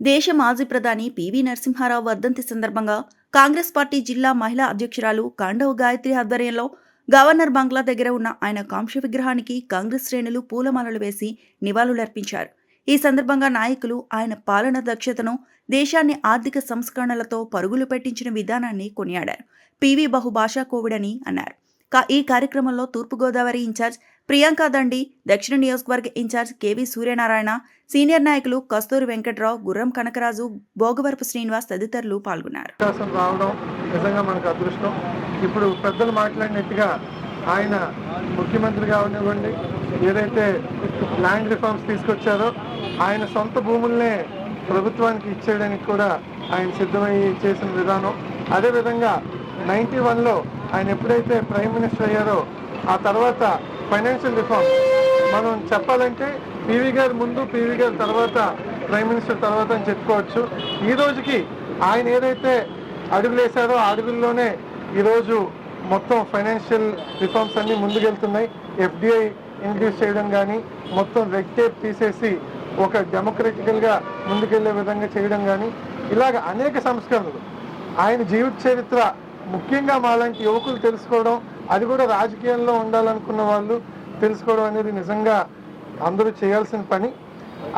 దేశ మాజీ ప్రధాని పివి నరసింహారావు వర్ధంతి సందర్భంగా కాంగ్రెస్ పార్టీ జిల్లా మహిళా అధ్యక్షురాలు కాండవ గాయత్రి ఆధ్వర్యంలో గవర్నర్ బంగ్లా దగ్గర ఉన్న ఆయన కాంస్య విగ్రహానికి కాంగ్రెస్ శ్రేణులు పూలమాలలు వేసి నివాళులర్పించారు. ఈ సందర్భంగా నాయకులు ఆయన పాలన దక్షతను, దేశాన్ని ఆర్థిక సంస్కరణలతో పరుగులు పెట్టించిన విధానాన్ని కొనియాడారు. పివి బహుభాషా కోవిడని అన్నారు. ఈ కార్యక్రమంలో తూర్పుగోదావరి ఇన్ఛార్జ్ ప్రియాంక దండి, దక్షిణ నియోజకవర్గ ఇన్ఛార్జ్ కెవి సూర్యనారాయణ, సీనియర్ నాయకులు కస్తూరి వెంకట్రావు, గుర్రం కనకరాజు, భోగవరపు శ్రీనివాస్ తదితరులు పాల్గొన్నారు. ఇప్పుడు పెద్దలు మాట్లాడినట్టుగా ఆయన ముఖ్యమంత్రిగా ఉండనివ్వండి, ఏదైతే ల్యాండ్ రిఫార్మ్స్ తీసుకొచ్చారో ఆయన సొంత భూముల్నే ప్రభుత్వానికి ఇచ్చేయడానికి కూడా ఆయన సిద్ధమయ్యి చేసిన విధానం. అదేవిధంగా 91లో ఆయన ఎప్పుడైతే ప్రైమ్ మినిస్టర్ అయ్యారో ఆ తర్వాత ఫైనాన్షియల్ రిఫార్మ్స్ మనం చెప్పాలంటే పివి గారు ముందు, పివి గారు తర్వాత, ప్రైమ్ మినిస్టర్ తర్వాత అని చెప్పుకోవచ్చు. ఈ రోజుకి ఆయన ఏదైతే అడుగులు వేశారో ఆ అడుగుల్లోనే ఈరోజు మొత్తం ఫైనాన్షియల్ రిఫార్మ్స్ అన్నీ ముందుకెళ్తున్నాయి. ఎఫ్డిఐ ఇంట్రడ్యూస్ చేయడం కానీ, మొత్తం రెడ్ టేప్ తీసేసి ఒక డెమోక్రటికల్గా ముందుకెళ్లే విధంగా చేయడం కానీ, ఇలాగ అనేక సంస్కరణలు. ఆయన జీవిత చరిత్ర ముఖ్యంగా మాలాంటి యువకులు తెలుసుకోవడం, అది కూడా రాజకీయాల్లో ఉండాలనుకున్న వాళ్ళు తెలుసుకోవడం అనేది నిజంగా అందరూ చేయాల్సిన పని.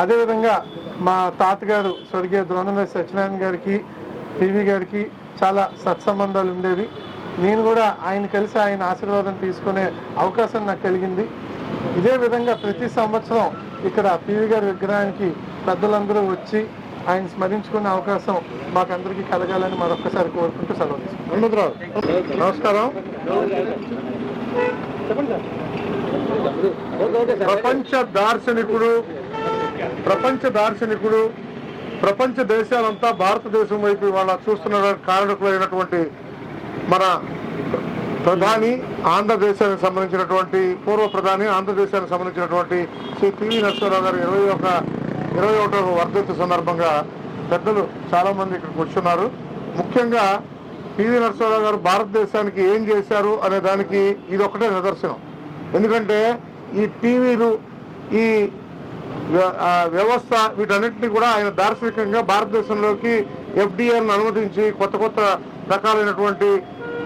అదేవిధంగా మా తాతగారు స్వర్గీయ ద్రోణంరాజు సత్యనారాయణ గారికి, పివి గారికి చాలా సత్సంబంధాలు ఉండేవి. నేను కూడా ఆయన కలిసి ఆయన ఆశీర్వాదం తీసుకునే అవకాశం నాకు కలిగింది. ఇదే విధంగా ప్రతి సంవత్సరం ఇక్కడ పివి గారి విగ్రహానికి పెద్దలందరూ వచ్చి ఆయన స్మరించుకునే అవకాశం మాకందరికీ కలగాలని మరొక్కసారి కోరుకుంటూ సెలవు తీసుకుంటాం. నమస్కారం. ప్రపంచ దార్శనికుడు, ప్రపంచ దేశాలంతా భారతదేశం వైపు వాళ్ళ చూస్తున్న కారణకులైనటువంటి మన ప్రధాని, ఆంధ్రదేశానికి సంబంధించినటువంటి పూర్వ ప్రధాని, ఆంధ్రదేశానికి సంబంధించినటువంటి శ్రీ పివి నరసింహారావు గారు 21వ వర్ధంతి సందర్భంగా పెద్దలు చాలా మంది ఇక్కడికి వచ్చున్నారు. ముఖ్యంగా పివి నరసింహారావు గారు భారతదేశానికి ఏం చేశారు అనే దానికి ఇది ఒకటే నిదర్శనం. ఎందుకంటే ఈ టీవీలు, ఈ వ్యవస్థ, వీటన్నిటిని కూడా ఆయన దార్శనికంగా భారతదేశంలోకి ఎఫ్డిఆర్ను అనుమతించి కొత్త రకాలైనటువంటి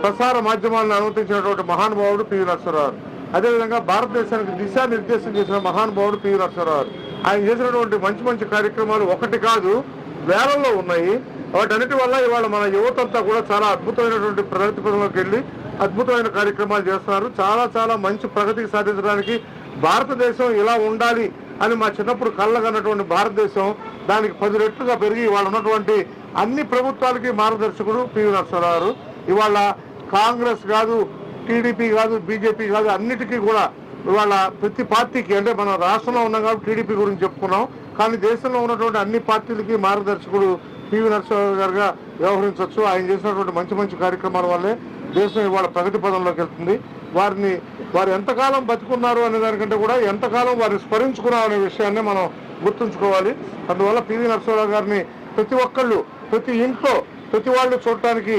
ప్రసార మాధ్యమాలను అనుమతించినటువంటి మహానుభావుడు పివి నరసింహారావు. అదేవిధంగా భారతదేశానికి దిశానిర్దేశం చేసిన మహానుభావుడు పివి నరసింహారావు. ఆయన చేసినటువంటి మంచి కార్యక్రమాలు ఒకటి కాదు, వేలల్లో ఉన్నాయి. వాటన్నిటి వల్ల ఇవాళ మన యువతంతా కూడా చాలా అద్భుతమైనటువంటి ప్రగతి పదంలోకి వెళ్ళి అద్భుతమైన కార్యక్రమాలు చేస్తున్నారు. చాలా మంచి ప్రగతికి సాధించడానికి భారతదేశం ఇలా ఉండాలి అని మా చిన్నప్పుడు కళ్ళగన్నటువంటి భారతదేశం దానికి 10 రెట్లుగా పెరిగి ఇవాళ ఉన్నటువంటి అన్ని ప్రభుత్వాలకి మార్గదర్శకుడు పివి నరసింహారావు. ఇవాళ కాంగ్రెస్ కాదు, టీడీపీ కాదు, బీజేపీ కాదు, అన్నిటికీ కూడా ఇవాళ ప్రతి పార్టీకి, అంటే మనం రాష్ట్రంలో ఉన్నాం కాబట్టి టీడీపీ గురించి చెప్పుకున్నాం, కానీ దేశంలో ఉన్నటువంటి అన్ని పార్టీలకి మార్గదర్శకుడు పివి నరసింహారావు గారుగా వ్యవహరించవచ్చు. ఆయన చేసినటువంటి మంచి కార్యక్రమాల వల్లే దేశం ఇవాళ ప్రగతి పదంలోకి వెళ్తుంది. వారు ఎంతకాలం బతుకున్నారు అనే దానికంటే కూడా ఎంతకాలం వారిని స్మరించుకున్నాం అనే విషయాన్ని మనం గుర్తుంచుకోవాలి. అందువల్ల పివి నరసింహారావు గారిని ప్రతి ఒక్కళ్ళు, ప్రతి ఇంట్లో, ప్రతి వాళ్ళు చూడటానికి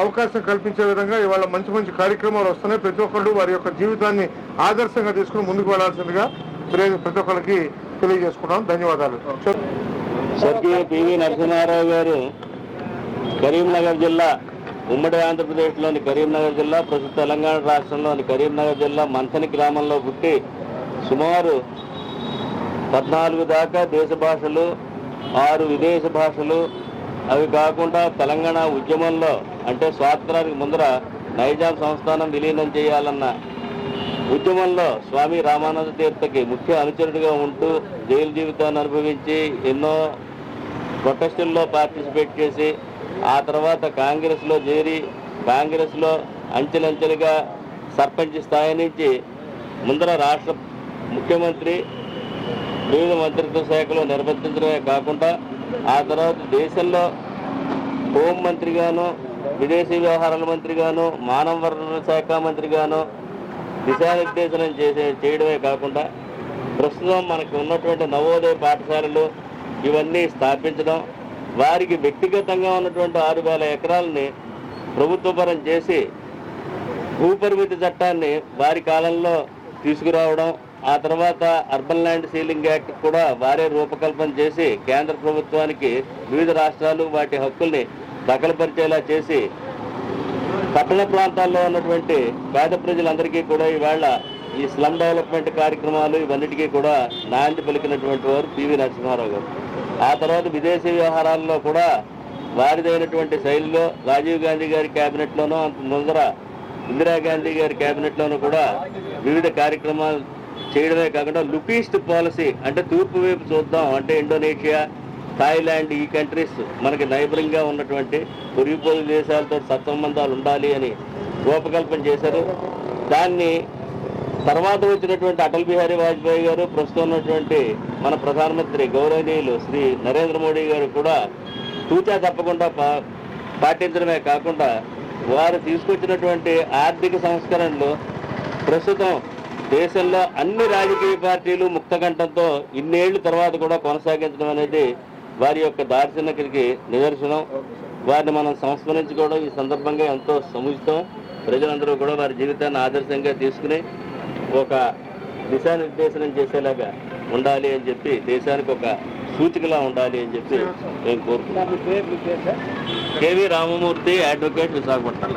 అవకాశం కల్పించే విధంగా ఇవాళ మంచి కార్యక్రమాలు వస్తున్నాయి. ప్రతి ఒక్కళ్ళు వారి యొక్క జీవితాన్ని ఆదర్శంగా తీసుకుని ముందుకు వెళ్లాల్సిందిగా ప్రతి ఒక్కరికి తెలియజేసుకున్నాం. ధన్యవాదాలు. స్వర్గీయ పివి నరసింహారావు గారు కరీంనగర్ జిల్లా, ఉమ్మడి ఆంధ్రప్రదేశ్లోని కరీంనగర్ జిల్లా, ప్రస్తుత తెలంగాణ రాష్ట్రంలోని కరీంనగర్ జిల్లా మంథని గ్రామంలో పుట్టి సుమారు 14 దాకా దేశ భాషలు, 6 విదేశ భాషలు, అవి కాకుండా తెలంగాణ ఉద్యమంలో, అంటే స్వాతంత్రానికి ముందర నైజాం సంస్థానం విలీనం చేయాలన్న ఉద్యమంలో స్వామి రామానంద తీర్థకి ముఖ్య అనుచరుడిగా ఉంటూ జైలు జీవితాన్ని అనుభవించి ఎన్నో ప్రొటెస్టుల్లో పార్టిసిపేట్ చేసి ఆ తర్వాత కాంగ్రెస్లో చేరి కాంగ్రెస్లో అంచెలంచెలుగా సర్పంచ్ స్థాయి నుంచి ముందర రాష్ట్ర ముఖ్యమంత్రి, వివిధ మంత్రిత్వ శాఖలో నిర్వర్తించడమే కాకుండా ఆ తర్వాత దేశంలో హోంమంత్రిగాను, విదేశీ వ్యవహారాల మంత్రిగాను, మానవ వనరుల శాఖ మంత్రిగాను దిశానిర్దేశనం చేయడమే కాకుండా ప్రస్తుతం మనకు ఉన్నటువంటి నవోదయ పాఠశాలలు ఇవన్నీ స్థాపించడం, వారికి వ్యక్తిగతంగా ఉన్నటువంటి 6,000 ఎకరాలని ప్రభుత్వపరం చేసి భూపరిమితి చట్టాన్ని వారి కాలంలో తీసుకురావడం, ఆ తర్వాత అర్బన్ ల్యాండ్ సీలింగ్ యాక్ట్ కూడా వారే రూపకల్పన చేసి కేంద్ర ప్రభుత్వానికి వివిధ రాష్ట్రాలు వాటి హక్కుల్ని దఖలుపరిచేలా చేసి పట్టణ ప్రాంతాల్లో ఉన్నటువంటి పేద ప్రజలందరికీ కూడా ఇవాళ ఈ స్లమ్ డెవలప్మెంట్ కార్యక్రమాలు ఇవన్నిటికీ కూడా నాంది పలికినటువంటి వారు పివి నరసింహారావు గారు. ఆ తర్వాత విదేశీ వ్యవహారాల్లో కూడా వారిదైనటువంటి శైలిలో రాజీవ్ గాంధీ గారి క్యాబినెట్లోనూ అంత ముందర ఇందిరాగాంధీ గారి క్యాబినెట్లోనూ కూడా వివిధ కార్యక్రమాలు చేయడమే కాకుండా లుక్ ఈస్ట్ పాలసీ, అంటే తూర్పు వైపు చూద్దాం, అంటే ఇండోనేషియా, థాయిలాండ్ ఈ కంట్రీస్ మనకి నైబరింగ్గా ఉన్నటువంటి పొరుగు దేశాలతో సత్సంబంధాలు ఉండాలి అని రూపకల్పన చేశారు. దాన్ని తర్వాత వచ్చినటువంటి అటల్ బిహారీ వాజ్పేయి గారు, ప్రస్తుతం ఉన్నటువంటి మన ప్రధానమంత్రి గౌరవనీయులు శ్రీ నరేంద్ర మోడీ గారు కూడా తూచా తప్పకుండా పాటించడమే కాకుండా వారు తీసుకొచ్చినటువంటి ఆర్థిక సంస్కరణలు ప్రస్తుతం దేశంలో అన్ని రాజకీయ పార్టీలు ముక్తకంఠంతో ఇన్నేళ్ల తర్వాత కూడా కొనసాగించడం అనేది వారి యొక్క దార్శనికతకి నిదర్శనం. వారిని మనం సంస్మరించుకోవడం ఈ సందర్భంగా ఎంతో సముచితం. ప్రజలందరూ కూడా వారి జీవితాన్ని ఆదర్శంగా తీసుకుని ఒక దిశానిర్దేశనం చేసేలాగా ఉండాలి అని చెప్పి, దేశానికి ఒక సూచికలా ఉండాలి అని చెప్పి మేము కోరుకుంటున్నాం. KV Ramamurthy, advocate, Visakhapatnam.